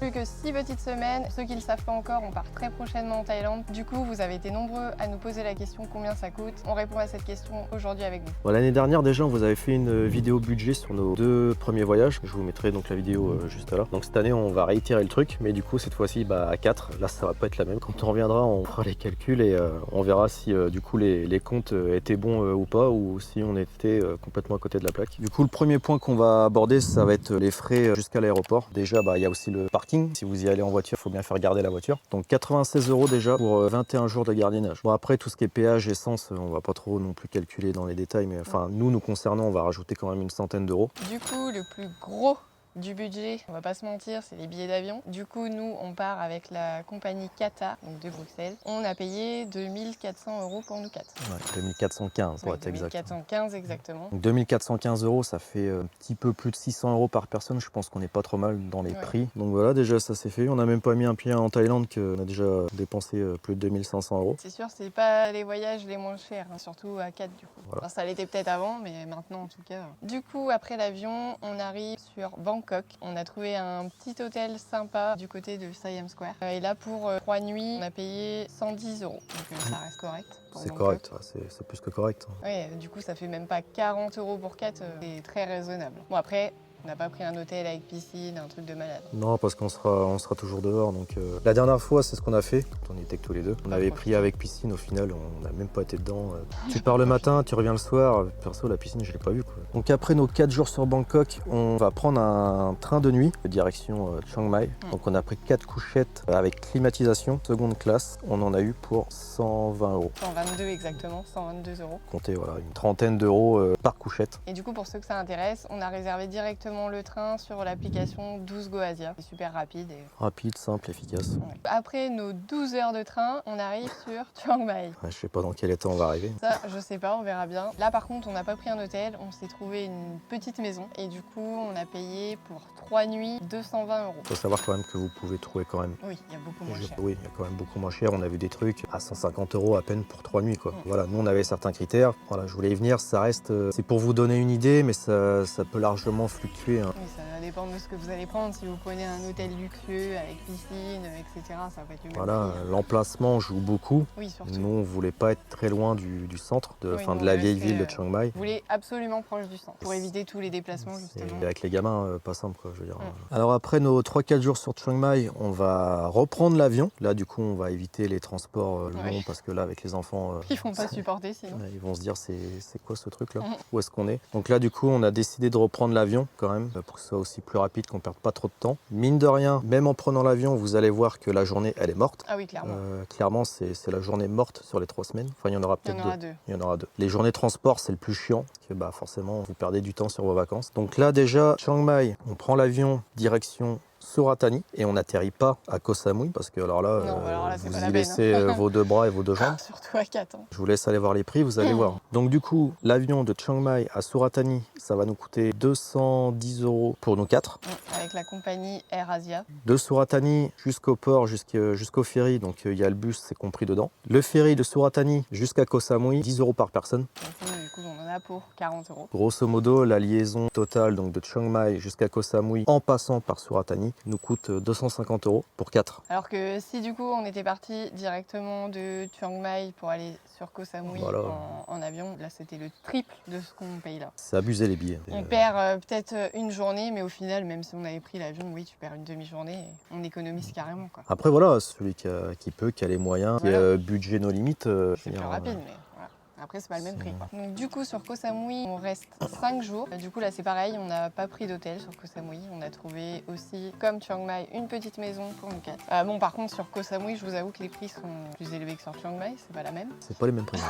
Plus que 6 petites semaines. Pour ceux qui ne le savent pas encore, on part très prochainement en Thaïlande. Du coup, vous avez été nombreux à nous poser la question combien ça coûte. On répond à cette question aujourd'hui avec vous. Bon, l'année dernière déjà, on vous avait fait une vidéo budget sur nos 2 premiers voyages. Je vous mettrai donc la vidéo juste là. Donc cette année, on va réitérer le truc, mais du coup cette fois-ci à 4. Là, ça va pas être la même. Quand on reviendra, on fera les calculs et on verra si du coup les comptes étaient bons ou pas, ou si on était complètement à côté de la plaque. Du coup, le premier point qu'on va aborder, ça va être les frais jusqu'à l'aéroport. Déjà, il y a aussi le parking. Si vous y allez en voiture, il faut bien faire garder la voiture. Donc 96 € déjà pour 21 jours de gardiennage. Bon, après, tout ce qui est péage, essence, on va pas trop non plus calculer dans les détails, mais enfin, nous concernant, on va rajouter quand même une centaine d'euros. Du coup, le plus gros du budget, on va pas se mentir, c'est les billets d'avion. Du coup, nous, on part avec la compagnie Qatar, donc de Bruxelles. On a payé 2400 € pour nous 4. Ouais, 2415 pour être exact. 2415 exactement. Donc 2415 €, ça fait un petit peu plus de 600 € par personne. Je pense qu'on n'est pas trop mal dans les prix. Donc voilà, déjà ça c'est fait. On n'a même pas mis un pied en Thaïlande qu'on a déjà dépensé plus de 2500 €. C'est sûr, c'est pas les voyages les moins chers, hein, surtout à 4 du coup. Voilà. Enfin, ça l'était peut-être avant, mais maintenant en tout cas. Du coup, après l'avion, on arrive sur Bangkok. On a trouvé un petit hôtel sympa du côté de Siam Square. Et là, pour 3 nuits, on a payé 110 €. Donc ça reste correct. C'est correct, c'est plus que correct. Oui, du coup, ça fait même pas 40 € pour 4. C'est très raisonnable. Bon, après, on n'a pas pris un hôtel avec piscine, un truc de malade. Non, parce qu'on sera toujours dehors. Donc la dernière fois, c'est ce qu'on a fait quand on était que tous les deux. On avait pris avec piscine. Au final, on n'a même pas été dedans. Tu pars le matin, tu reviens le soir. Perso, la piscine, je l'ai pas vue, quoi. Donc après nos 4 jours sur Bangkok, on va prendre un train de nuit direction Chiang Mai. Donc on a pris 4 couchettes avec climatisation, seconde classe. On en a eu pour 120 €. 122 exactement, 122 €. Comptez voilà, une trentaine d'euros par couchette. Et du coup, pour ceux que ça intéresse, on a réservé directement le train sur l'application 12 Go Asia. C'est super rapide. Rapide, simple, efficace. Ouais. Après nos 12 heures de train, on arrive sur Chiang Mai. Ouais, je sais pas dans quel état on va arriver. Ça, je sais pas, on verra bien. Là, par contre, on n'a pas pris un hôtel, on s'est trouvé une petite maison. Et du coup, on a payé pour 3 nuits 220 €. Il faut savoir quand même que vous pouvez trouver quand même. Oui, il y a beaucoup moins cher. Oui, il y a quand même beaucoup moins cher. On a vu des trucs à 150 € à peine pour 3 nuits, quoi. Voilà, nous on avait certains critères. Voilà, je voulais y venir. Ça reste, c'est pour vous donner une idée, mais ça peut largement fluctuer, hein. Oui, ça va dépendre de ce que vous allez prendre. Si vous prenez un hôtel luxueux avec piscine, etc., ça va être le même Voilà, prix. l'emplacement joue beaucoup. Oui, surtout. Nous, on voulait pas être très loin du centre, Oui, de nous, la on vieille restait, ville de Chiang Mai. Vous voulez absolument proche du centre pour éviter tous les déplacements, justement. Et avec les gamins, pas simple, quoi, je veux dire. Alors après nos 3-4 jours sur Chiang Mai, on va reprendre l'avion. Là, du coup, on va éviter les transports longs parce que là, avec les enfants, Ils vont pas supporter sinon. ils vont se dire c'est quoi ce truc là? Où est-ce qu'on est? Donc là du coup on a décidé de reprendre l'avion quand même pour que ce soit aussi plus rapide, qu'on perde pas trop de temps. Mine de rien, même en prenant l'avion, vous allez voir que la journée elle est morte. Ah oui, clairement. Clairement c'est la journée morte sur les 3 semaines. Enfin il y en aura peut-être deux. deux. Il y en aura deux. Les journées de transport c'est le plus chiant parce que forcément vous perdez du temps sur vos vacances. Donc là déjà Chiang Mai, on prend l'avion direction Suratani et on n'atterrit pas à Koh Samui parce que alors là, c'est vous pas y la peine, laissez vos 2 bras et vos 2 jambes. Surtout à 4. Je vous laisse aller voir les prix, vous allez voir. Donc du coup, l'avion de Chiang Mai à Suratani, ça va nous coûter 210 € pour nous 4. Avec la compagnie Air Asia. De Suratani jusqu'au port, jusqu'au ferry, donc il y a le bus, c'est compris dedans. Le ferry de Suratani jusqu'à Koh Samui, 10 € par personne. Donc, du coup, on en a pour 40 €. Grosso modo, la liaison totale donc de Chiang Mai jusqu'à Koh Samui en passant par Suratani nous coûte 250 € pour 4. Alors que si du coup on était parti directement de Chiang Mai pour aller sur Koh Samui en avion, là c'était le triple de ce qu'on paye là. C'est abusé les billets. On perd peut-être une journée, mais au final, même si on avait pris l'avion, oui, tu perds une demi-journée et on économise carrément, quoi. Après voilà, celui qui peut, qui a les moyens, qui a budget nos limites. C'est plus rapide, mais voilà. Après, c'est pas le même prix, quoi. Donc, du coup, sur Koh Samui, on reste 5 jours. Du coup, là, c'est pareil, on n'a pas pris d'hôtel sur Koh Samui. On a trouvé aussi, comme Chiang Mai, une petite maison pour nous 4. Bon, par contre, sur Koh Samui, je vous avoue que les prix sont plus élevés que sur Chiang Mai, c'est pas la même. C'est pas les mêmes prix.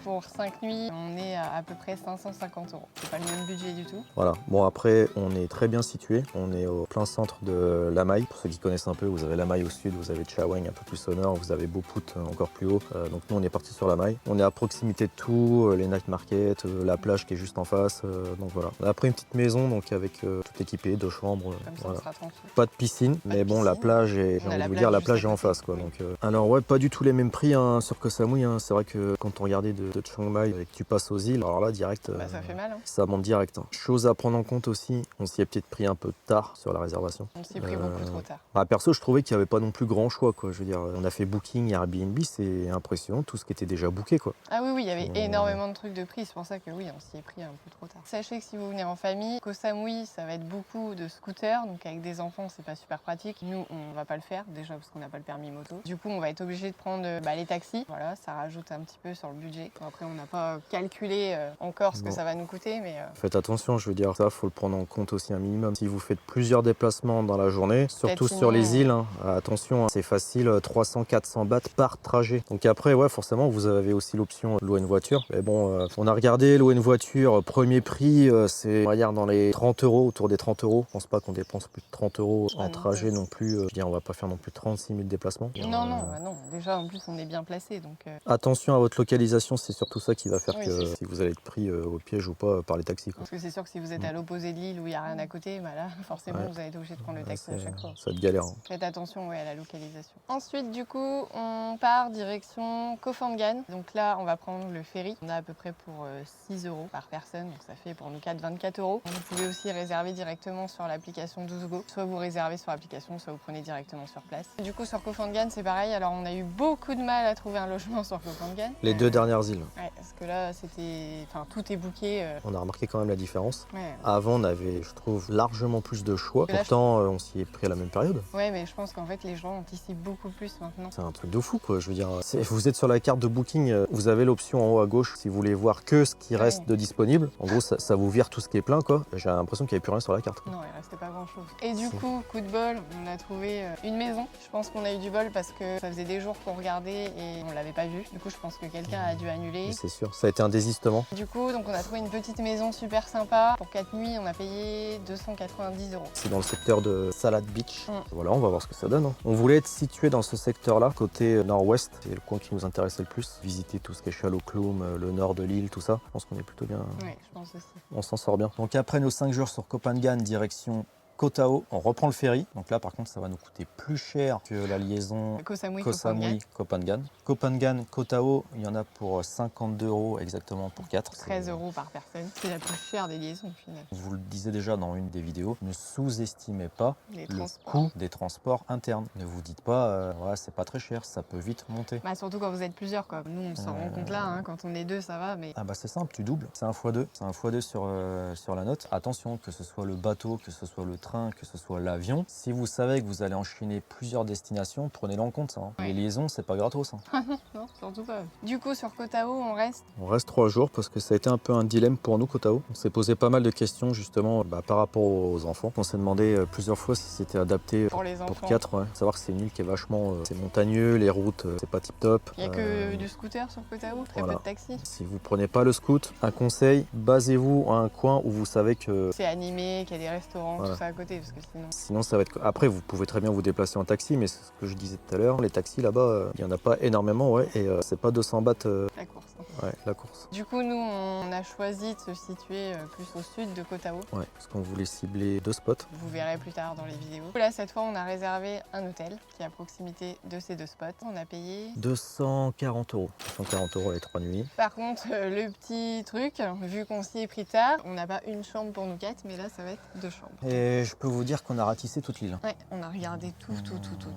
Pour 5 nuits, on est à peu près 550 €. C'est pas le même budget du tout. Voilà. Bon, après, on est très bien situé. On est au plein centre de Lamai. Pour ceux qui connaissent un peu, vous avez Lamai au sud, vous avez Chaweng un peu plus au nord, vous avez Boput encore plus haut. Donc nous, on est parti sur Lamai. On est à proximité de tout, les night market, la plage qui est juste en face. Donc voilà. On a pris une petite maison donc avec tout équipé, 2 chambres. Comme ça, Voilà. on sera tranquille. Pas de piscine, mais bon, la plage est, j'ai On a envie la de vous dire, la plage plage est juste à en côté. face, quoi. Oui. Donc, alors ouais, pas du tout les mêmes prix hein, sur Koh Samui. Hein. C'est vrai que quand on regardait de Chiang Mai et que tu passes aux îles, alors là, direct, Bah, ça fait mal. Hein. ça monte direct. Hein. Chose à prendre en compte aussi, on s'y est peut-être pris un peu tard sur la réservation. On s'y est pris beaucoup trop tard. Bah, perso, je trouvais qu'il n'y avait pas non plus grand choix, quoi. Je veux dire, on a fait Booking et Airbnb, c'est impressionnant, tout ce qui était déjà booké, quoi. Ah oui, oui, il y avait énormément de trucs de prix. C'est pour ça que oui, on s'y est pris un peu trop tard. Sachez que si vous venez en famille, Koh Samui, ça va être beaucoup de scooters. Donc avec des enfants, c'est pas super pratique. Nous, on va pas le faire déjà parce qu'on n'a pas le permis moto. Du coup, on va être obligé de prendre les taxis. Voilà, ça rajoute un petit peu sur le budget. Bon, après, on n'a pas calculé encore ce que ça va nous coûter, mais faites attention, je veux dire, ça, faut le prendre en compte aussi un minimum. Si vous faites plusieurs déplacements dans la journée, surtout sur les îles, hein, attention, hein, c'est facile, 300-400 bahts par trajet. Donc après, ouais, forcément, vous avez aussi l'option de louer une voiture. Mais bon, on a regardé, louer une voiture, premier prix, c'est, on va dire, dans les 30 euros, autour des 30 euros. Je pense pas qu'on dépense plus de 30 euros en trajet non plus. Je veux dire, on va pas faire non plus de 36 000 déplacements. Non, non. Déjà, en plus, on est bien placé, donc. Attention à votre localisation, c'est surtout ça qui va faire Oui, que si vous allez être pris au piège ou pas par les taxis, quoi. Parce que c'est sûr que si vous êtes à l'opposé de l'île où il n'y a rien à côté, bah là, forcément, vous allez être obligé de prendre le taxi à chaque fois. Ça va être galère. Hein. Faites attention à la localisation. Ensuite, du coup, on part direction Koh Phangan. Donc là, on va prendre le ferry. On a à peu près pour 6 euros par personne. Donc ça fait pour nous 4, 24 euros. Vous pouvez aussi réserver directement sur l'application 12Go. Soit vous réservez sur l'application, soit vous prenez directement sur place. Et du coup, sur Koh Phangan, c'est pareil. Alors, on a eu beaucoup de mal à trouver un logement sur Koh Phangan. Les 2 dernières îles. Ouais, parce que là, c'était... Enfin, tout est booké. On a remarqué quand même la différence. Ouais. Avant, on avait, je trouve, largement plus de choix. Pourtant, on s'y est pris à la même période. Ouais, mais je pense qu'en fait, les gens anticipent beaucoup plus maintenant. C'est un truc de fou, quoi. Je veux dire, vous êtes sur la carte de Booking, vous avez l'option en haut à gauche si vous voulez voir que ce qui reste de disponible. En gros, ça vous vire tout ce qui est plein, quoi. J'ai l'impression qu'il n'y avait plus rien sur la carte, quoi. Non, il restait pas grand-chose. Et du coup, coup de bol, on a trouvé une maison. Je pense qu'on a eu du bol parce que ça faisait des jours qu'on regardait et on l'avait pas vue. Du coup, je pense que quelqu'un a dû annuler. C'est sûr, ça a été un désistement. Du coup, donc on a trouvé une petite maison super sympa. Pour 4 nuits, on a payé 290 euros. C'est dans le secteur de Salad Beach. Voilà, on va voir ce que ça donne. Hein. On voulait être situé dans ce secteur-là, côté nord-ouest. C'est le coin qui nous intéressait le plus. Visiter tout ce qui est Shallow Kloom, le nord de l'île, tout ça. Je pense qu'on est plutôt bien. Oui, je pense aussi. On s'en sort bien. Donc après nos 5 jours sur Koh Phangan, direction Koh Tao, on reprend le ferry. Donc là, par contre, ça va nous coûter plus cher que la liaison Koh Samui, Koh Samui, Koh Phangan. Koh Phangan, Koh Tao, il y en a pour 52 euros exactement pour 4. 13 euros par personne. C'est la plus chère des liaisons au final. Je vous le disais déjà dans une des vidéos, ne sous-estimez pas Les le transports. coût des transports internes. Ne vous dites pas, ouais, c'est pas très cher, ça peut vite monter. Bah, surtout quand vous êtes plusieurs, quoi. Nous, on s'en rend compte là, hein. Quand on est 2, ça va, mais... Ah bah c'est simple, tu doubles, c'est un x2. C'est un x2 sur la note. Attention, que ce soit le bateau, que ce soit le train, que ce soit l'avion. Si vous savez que vous allez enchaîner plusieurs destinations, prenez-le en compte ça. Hein. Ouais. Les liaisons, c'est pas gratos. Hein. Non, surtout pas. Du coup, sur Koh Tao, on reste... On reste 3 jours parce que ça a été un peu un dilemme pour nous, Koh Tao. On s'est posé pas mal de questions justement par rapport aux enfants. On s'est demandé plusieurs fois si c'était adapté Pour les enfants. pour 4. Ouais. Savoir que c'est une île qui est vachement c'est montagneux, les routes, c'est pas tip top. Il n'y a que du scooter sur Koh Tao, très voilà. peu de taxis. Si vous prenez pas le scoot, un conseil, basez-vous à un coin où vous savez que C'est animé, qu'il y a des restaurants, voilà. tout ça à côté, parce que sinon... Sinon, ça va être. Après, vous pouvez très bien vous déplacer en taxi, mais c'est ce que je disais tout à l'heure. Les taxis là-bas, il n'y en a pas énormément, ouais. Et c'est pas 200 bahts. La course. Hein. Ouais, la course. Du coup, nous, on a choisi de se situer plus au sud de Koh Tao. Ouais, parce qu'on voulait cibler 2 spots. Vous verrez plus tard dans les vidéos. Là, cette fois, on a réservé un hôtel qui est à proximité de ces 2 spots. On a payé 240 euros. 240 euros les 3 nuits. Par contre, le petit truc, vu qu'on s'y est pris tard, on n'a pas une chambre pour nous 4, mais là, ça va être 2 chambres. Et je peux vous dire qu'on a ratissé toute l'île. Ouais, on a regardé tout.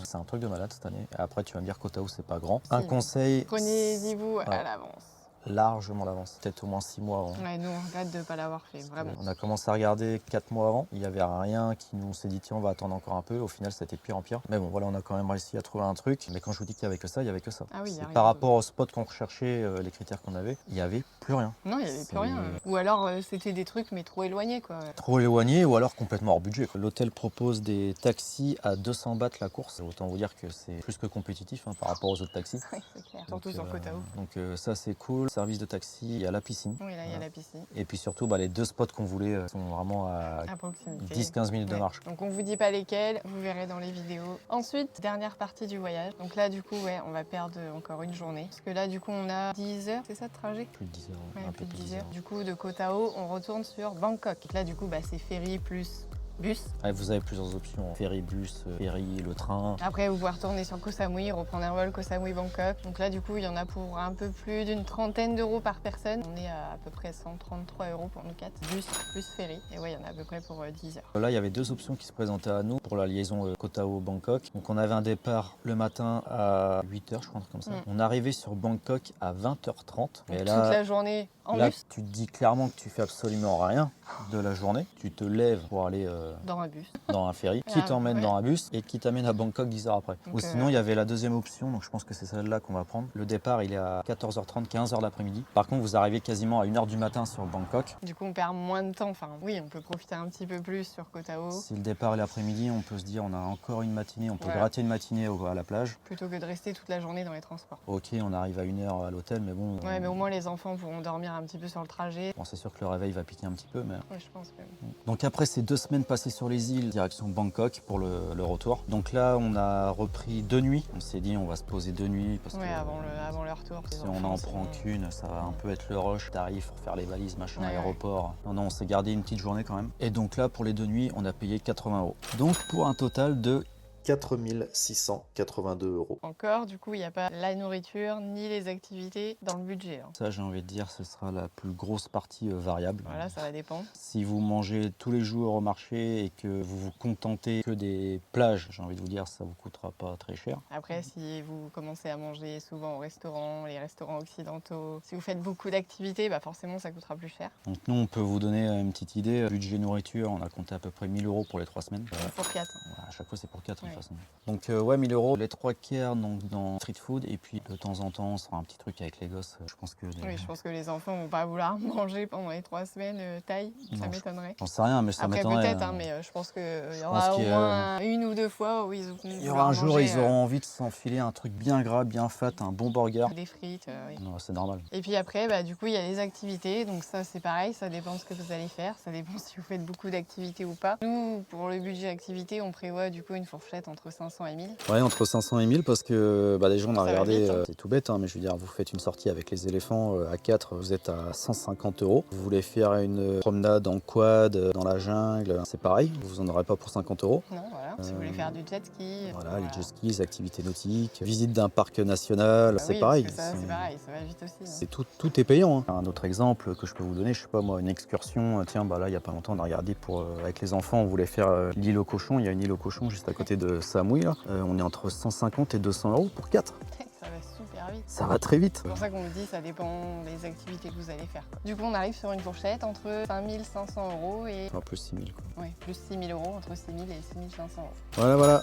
C'est un truc de malade cette année. Et après, tu vas me dire Koh Tao, c'est pas grand. Si. Un conseil. Prenez-y vous à l'avance. Largement d'avance, peut-être au moins 6 mois avant. Ouais, nous, on regrette de ne pas l'avoir fait, vraiment. On a commencé à regarder 4 mois avant. Il n'y avait rien qui nous s'est dit, tiens, on va attendre encore un peu. Au final, c'était de pire en pire. Mais bon, voilà, on a quand même réussi à trouver un truc. Mais quand je vous dis qu'il n'y avait que ça, il n'y avait que ça. Ah oui, y a rien par rapport au spot qu'on recherchait, les critères qu'on avait, il n'y avait plus rien. Non, il n'y avait plus rien. Ou alors, c'était des trucs, mais trop éloignés, quoi. Trop éloigné ou alors complètement hors budget. L'hôtel propose des taxis à 200 bahts la course. Autant vous dire que c'est plus que compétitif par rapport aux autres taxis. Oui, c'est clair. Surtout sur Koh Tao. Donc ça, c'est cool. service de taxi, il y a la piscine. Oui, là, il y a la piscine. Et puis surtout, les 2 spots qu'on voulait sont vraiment à proximité. 10-15 minutes de marche. Donc on vous dit pas lesquels, vous verrez dans les vidéos. Ensuite, dernière partie du voyage. Donc là, du coup, on va perdre encore une journée. Parce que là, du coup, on a 10 heures, c'est ça de trajet? Plus de 10 heures, Ouais, un plus peu de plus 10 heures. Du coup, de Koh Tao, on retourne sur Bangkok. Donc là, du coup, c'est ferry plus bus. Ouais, vous avez plusieurs options, ferry, bus, ferry, le train. Après, vous pouvez retourner sur Koh Samui, reprendre un vol Koh Samui Bangkok. Donc là, du coup, il y en a pour un peu plus d'une trentaine d'euros par personne. On est à peu près 133 euros pour nous 4, bus plus ferry. Et ouais, il y en a à peu près pour 10 heures. Là, il y avait 2 options qui se présentaient à nous pour la liaison Koh Tao-Bangkok. Donc on avait un départ le matin à 8h, je crois, comme ça. On arrivait sur Bangkok à 20h30. Et là, toute la journée en là, bus. tu te dis clairement que tu fais absolument rien de la journée. Tu te lèves pour aller dans un bus. dans un ferry qui t'emmène dans un bus et qui t'amène à Bangkok 10 heures après. Donc, Ou sinon, il y avait la deuxième option, donc je pense que c'est celle-là qu'on va prendre. Le départ, il est à 14h30, 15h l'après-midi. Par contre, vous arrivez quasiment à 1h du matin sur Bangkok. Du coup, on perd moins de temps. Enfin, oui, on peut profiter un petit peu plus sur Koh Tao. Si le départ est l'après-midi, on peut se dire on a encore une matinée, on peut gratter une matinée à la plage. Plutôt que de rester toute la journée dans les transports. Ok, on arrive à 1h à l'hôtel, mais bon... Ouais, mais au moins les enfants pourront dormir un petit peu sur le trajet. Bon, c'est sûr que le réveil va piquer un petit peu, mais... Ouais, je pense même. Donc après ces 2 semaines passées sur les îles, direction Bangkok pour le retour. Donc là, on a repris 2 nuits. On s'est dit on va se poser 2 nuits parce que avant le retour. Si on n'en prend qu'une, ça va un peu être le rush. T'arrives pour faire les valises, machin, aéroport. Non, on s'est gardé une petite journée quand même. Et donc là, pour les 2 nuits, on a payé 80 euros. Donc pour un total de 4 682 euros. Encore, du coup, il n'y a pas la nourriture ni les activités dans le budget. Ça, j'ai envie de dire, ce sera la plus grosse partie variable. Voilà, ça va dépendre. Si vous mangez tous les jours au marché et que vous vous contentez que des plages, j'ai envie de vous dire, ça vous coûtera pas très cher. Après, si vous commencez à manger souvent au restaurant, les restaurants occidentaux, si vous faites beaucoup d'activités, forcément, ça coûtera plus cher. Donc nous, on peut vous donner une petite idée. Budget nourriture, on a compté à peu près 1000 euros pour les 3 semaines. Pour 4. À chaque fois, c'est pour 4 de toute façon. Donc 1000 euros, les 3 quarts donc, dans street food et puis de temps en temps on se fera un petit truc avec les gosses. Je pense que je pense que les enfants vont pas vouloir manger pendant les 3 semaines thaï, ça m'étonnerait. J'en sais rien, mais ça m'étonnerait. Après peut-être, mais je pense qu'il y aura au moins 1 ou 2 fois où ils il y aura un jour ils auront envie de s'enfiler un truc bien gras, bien fat, un bon burger. Des frites, oui. Non, c'est normal. Et puis après, du coup, il y a les activités. Donc ça, c'est pareil, ça dépend de ce que vous allez faire. Ça dépend si vous faites beaucoup d'activités ou pas. Nous, pour le budget activité, on prévoit du coup une fourchette entre 500 et 1000. Ouais, entre 500 et 1000 parce que déjà on a regardé, vite, c'est tout bête, mais je veux dire, vous faites une sortie avec les éléphants à 4, vous êtes à 150 euros. Vous voulez faire une promenade en quad dans la jungle, c'est pareil, vous en aurez pas pour 50 euros. Non, voilà. Si vous voulez faire du jet ski. Voilà, les jet skis, activités nautiques, visite d'un parc national, c'est pareil. C'est pareil, ça va vite aussi. C'est tout est payant. Un autre exemple que je peux vous donner, je sais pas moi, une excursion. Tiens, là il y a pas longtemps, on a regardé avec les enfants, on voulait faire l'île aux cochons. Il y a une île aux cochons juste à côté de Samui. Là. On est entre 150 et 200 euros pour 4. Ça va super vite. Ça va très vite. C'est pour ça qu'on vous dit, ça dépend des activités que vous allez faire. Du coup, on arrive sur une fourchette entre 5500 euros et... plus 6000 quoi. Ouais, plus 6000 euros, entre 6000 et 6500 euros. Voilà.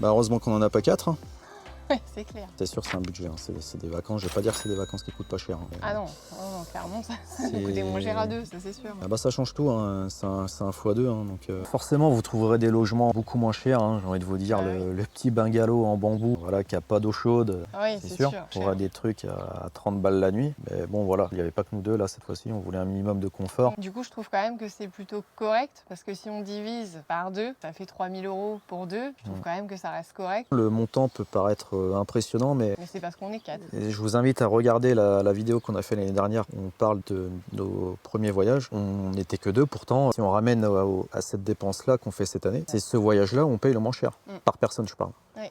Heureusement qu'on en a pas 4. Ouais, c'est clair. C'est sûr, c'est un budget, c'est des vacances. Je vais pas dire que c'est des vacances qui coûtent pas cher. Ah non, clairement, ça va coûter moins cher à 2, ça c'est sûr. Ça change tout, c'est un x2. Donc, forcément, vous trouverez des logements beaucoup moins chers. J'ai envie de vous dire, le petit bungalow en bambou qui a pas d'eau chaude. Oui, c'est sûr. On aura des trucs à 30 balles la nuit. Mais bon, voilà, il n'y avait pas que nous deux là cette fois-ci. On voulait un minimum de confort. Du coup, je trouve quand même que c'est plutôt correct parce que si on divise par 2, ça fait 3000 euros pour 2. Je trouve quand même que ça reste correct. Le montant peut paraître impressionnant, mais c'est parce qu'on est 4. Et je vous invite à regarder la vidéo qu'on a fait l'année dernière. On parle de nos premiers voyages. On n'était que 2 pourtant. Si on ramène à cette dépense-là qu'on fait cette année, c'est ce voyage-là où on paye le moins cher. Par personne, je parle.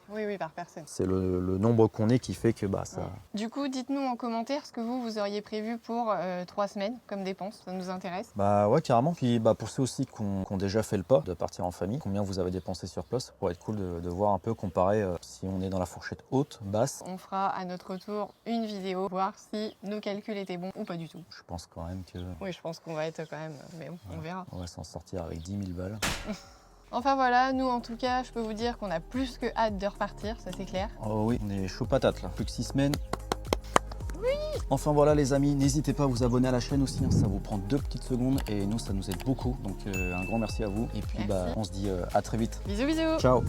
Oui, par personne. C'est le nombre qu'on est qui fait que ça... Du coup, dites-nous en commentaire ce que vous auriez prévu pour 3 semaines comme dépense. Ça nous intéresse. Ouais, carrément. Puis pour ceux aussi qui ont déjà fait le pas de partir en famille, combien vous avez dépensé sur place, pour être cool de voir un peu, comparer si on est dans la fourchette haute, basse. On fera à notre retour une vidéo, voir si nos calculs étaient bons ou pas du tout. Je pense quand même que... Oui, je pense qu'on va être quand même... Mais bon, on verra. On va s'en sortir avec 10 000 balles. Enfin voilà, nous en tout cas, je peux vous dire qu'on a plus que hâte de repartir, ça c'est clair. Oh oui, on est chaud patate là, plus que 6 semaines. Oui. Enfin voilà les amis, n'hésitez pas à vous abonner à la chaîne aussi, ça vous prend 2 petites secondes et nous ça nous aide beaucoup. Donc un grand merci à vous et puis on se dit à très vite. Bisous bisous. Ciao.